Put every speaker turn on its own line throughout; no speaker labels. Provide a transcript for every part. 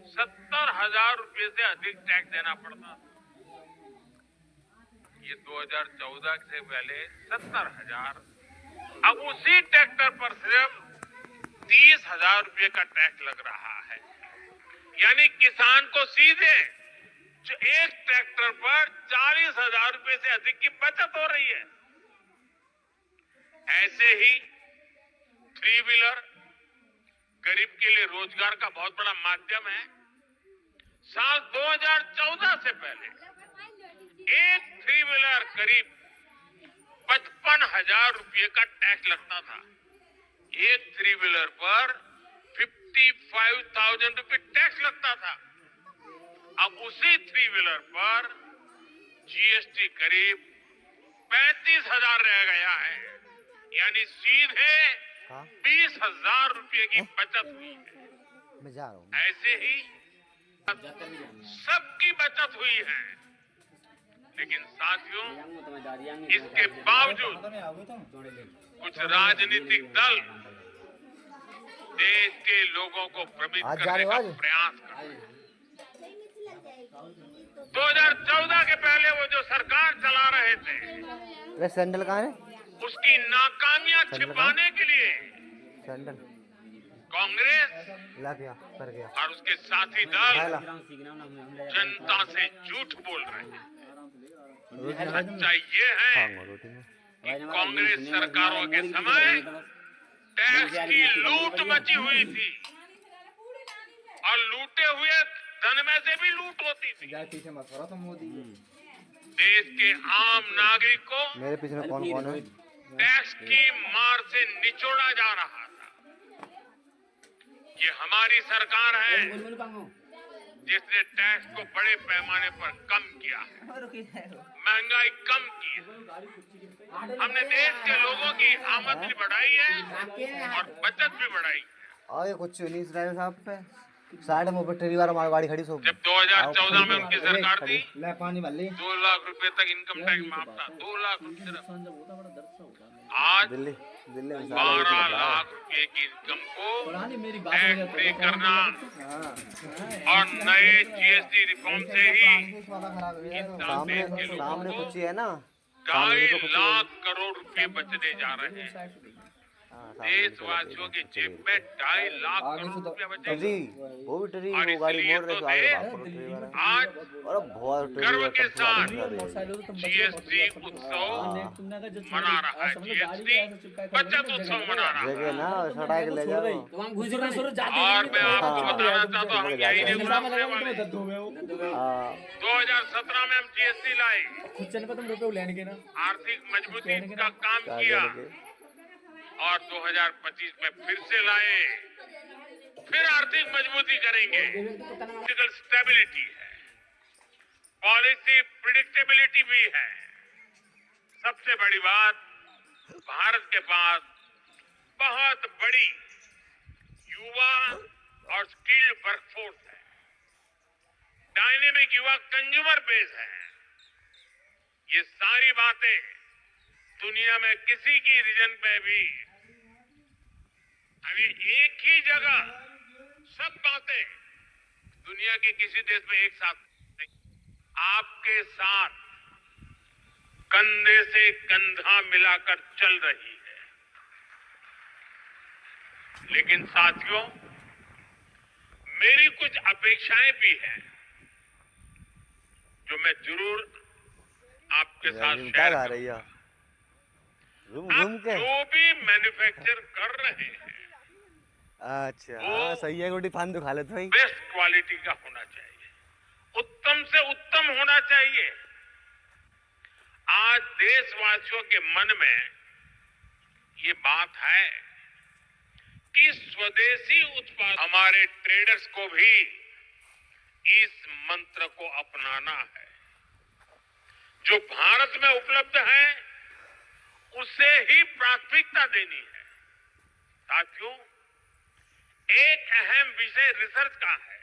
70,000 रुपए से अधिक टैक्स देना पड़ता था। ये 2014 से पहले 70,000, अब उसी ट्रैक्टर पर सिर्फ 30,000 रुपए का टैक्स लग रहा है। यानी किसान को सीधे जो एक ट्रैक्टर पर 40,000 रुपए से अधिक की बचत हो रही है। ऐसे ही थ्री व्हीलर गरीब के लिए रोजगार का बहुत बड़ा माध्यम है। साल 2014 से पहले एक थ्री व्हीलर करीब 55,000 रुपए का टैक्स लगता था। एक थ्री व्हीलर पर 55,000 रुपए टैक्स लगता था। अब उसी थ्री व्हीलर पर जीएसटी करीब 35,000 रह गया है। यानी सीधे 20,000 रुपए की बचत हुई है।
मैं जा रहा हूँ।
ऐसे ही सबकी बचत हुई है। लेकिन साथियों, इसके बावजूद कुछ राजनीतिक दल देश के लोगों को भ्रमित करने का प्रयास कर रहे हैं। 2014 के पहले वो जो सरकार चला रहे थे,
सैंडल कहाँ है?
उसकी नाकामियां छिपाने के लिए
सैंडल
कांग्रेस
कर गया
और उसके साथी दल जनता से झूठ बोल रहे हैं। सच्चाई ये है कि कांग्रेस सरकारों के समय टैक्स की लूट मची हुई थी और लूटे हुए धन में से भी लूट होती थी। देश के आम नागरिक को
मेरे पीछे कौन कौन है?
टैक्स की मार से निचोड़ा जा रहा था। ये हमारी सरकार है जिसने टैक्स को बड़े पैमाने पर कम किया है, महंगाई कम की है। हमने देश के लोगों की आमदनी बढ़ाई है और बचत भी बढ़ाई है।
और कुछ नहीं ड्राइवर साहब पे साइड में बैटरी वाला हमारी गाड़ी खड़ी सो।
जब 2014 में उनकी सरकार थी, 2 लाख रुपए तक इनकम टैक्स माफ था। 2 लाख सिर्फ। आज
दिल्ली
12 लाख रुपए की इनकम को टैक्स फ्री करना और नए जीएसटी रिफॉर्म से ही
सामने कुछ ही है ना,
2.5 लाख करोड़ रुपए बचने जा रहे हैं। देशवासियों की जेब में 2.5 लाख करोड़ रुपया बचेगा।
वो भी ट्री
और
वो गाड़ी
इसलिए
मोड़
तो
रहे
आज
और बहुत
गर्व के साथ जीएसटी उत्सव मना रहा है। जीएसटी बचत उत्सव मना रहा है।
जगह ना सटा के ले जाओ।
और मैं आपको बताना चाहता हूँ, हम यही नहीं बनाने वाले। 2017 में हम जीएसटी लाए, आर्थिक मजबूती का काम किया और 2025 में फिर से लाए, फिर आर्थिक मजबूती करेंगे। पॉलिटिकल स्टेबिलिटी है, पॉलिसी प्रिडिक्टेबिलिटी भी है। सबसे बड़ी बात, भारत के पास बहुत बड़ी युवा और स्किल्ड वर्कफोर्स है। डायनेमिक युवा कंज्यूमर बेस है। ये सारी बातें दुनिया में किसी की रीजन में भी अभी एक ही जगह सब बातें दुनिया के किसी देश में एक साथ नहीं। आपके साथ कंधे से कंधा मिलाकर चल रही है। लेकिन साथियों, मेरी कुछ अपेक्षाएं भी हैं जो मैं जरूर आपके साथ शेयर करूंगा। आप जो भी मैन्युफैक्चर कर रहे हैं,
अच्छा सही है, गोटी फान तो खा लेते भाई।
बेस्ट क्वालिटी का होना चाहिए, उत्तम से उत्तम होना चाहिए। आज देशवासियों के मन में ये बात है कि स्वदेशी उत्पाद, हमारे ट्रेडर्स को भी इस मंत्र को अपनाना है। जो भारत में उपलब्ध है उसे ही प्राथमिकता देनी है। साथियों, एक अहम विषय रिसर्च का है।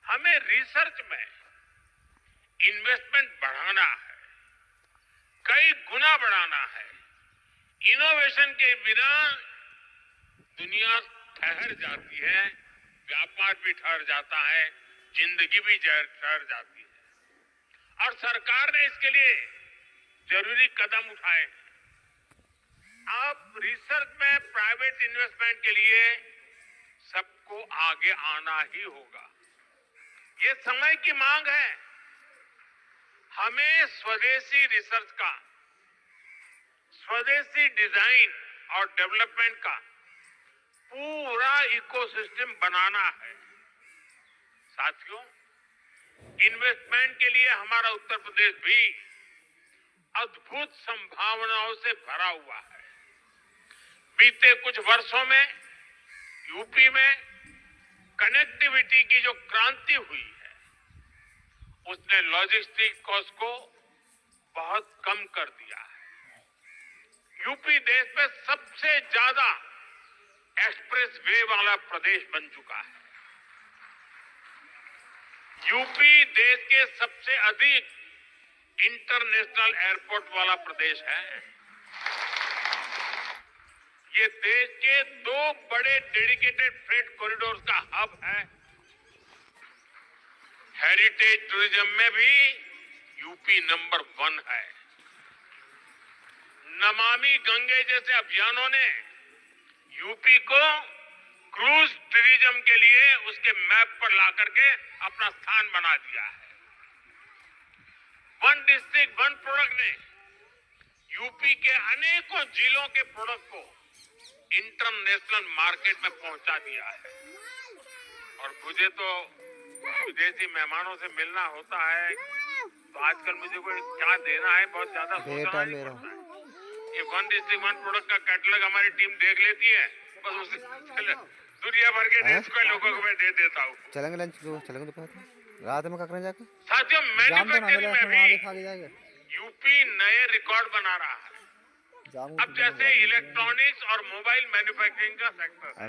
हमें रिसर्च में इन्वेस्टमेंट बढ़ाना है, कई गुना बढ़ाना है। इनोवेशन के बिना दुनिया ठहर जाती है, व्यापार भी ठहर जाता है, जिंदगी भी ठहर जाती है। और सरकार ने इसके लिए जरूरी कदम उठाए। अब रिसर्च में प्राइवेट इन्वेस्टमेंट के लिए सबको आगे आना ही होगा। ये समय की मांग है। हमें स्वदेशी रिसर्च का, स्वदेशी डिजाइन और डेवलपमेंट का पूरा इकोसिस्टम बनाना है। साथियों, इन्वेस्टमेंट के लिए हमारा उत्तर प्रदेश भी अद्भुत संभावनाओं से भरा हुआ है। बीते कुछ वर्षों में यूपी में कनेक्टिविटी की जो क्रांति हुई है, उसने लॉजिस्टिक कॉस्ट को बहुत कम कर दिया है। यूपी देश में सबसे ज्यादा एक्सप्रेस वे वाला प्रदेश बन चुका है। यूपी देश के सबसे अधिक इंटरनेशनल एयरपोर्ट वाला प्रदेश है। ये देश के 2 बड़े डेडिकेटेड फ्रेट कॉरिडोर का हब है। हेरिटेज टूरिज्म में भी यूपी नंबर 1 है। नमामि गंगे जैसे अभियानों ने यूपी को क्रूज टूरिज्म के लिए उसके मैप पर ला करके अपना स्थान बना दिया है। वन डिस्ट्रिक्ट वन प्रोडक्ट ने यूपी के अनेकों जिलों के प्रोडक्ट को इंटरनेशनल मार्केट में पहुंचा दिया है। और मुझे तो विदेशी मेहमानों से मिलना होता है, तो आजकल मुझे कोई क्या देना है बहुत ज्यादा सोचना नहीं पड़ता है। ये वन डिस्ट्रिक्ट वन प्रोडक्ट का कैटलॉग हमारी टीम देख लेती है, बस उसे दुनिया भर के देश के लोगों को मैं दे देता हूँ।
चलेंगे लंच को, चलेंगे दोपहर रात में करें जाके।
साथियों, मैन्युफैक्चरिंग में भी यूपी नए रिकॉर्ड बना रहा है। अब जैसे इलेक्ट्रॉनिक्स और मोबाइल मैन्युफैक्चरिंग का सेक्टर है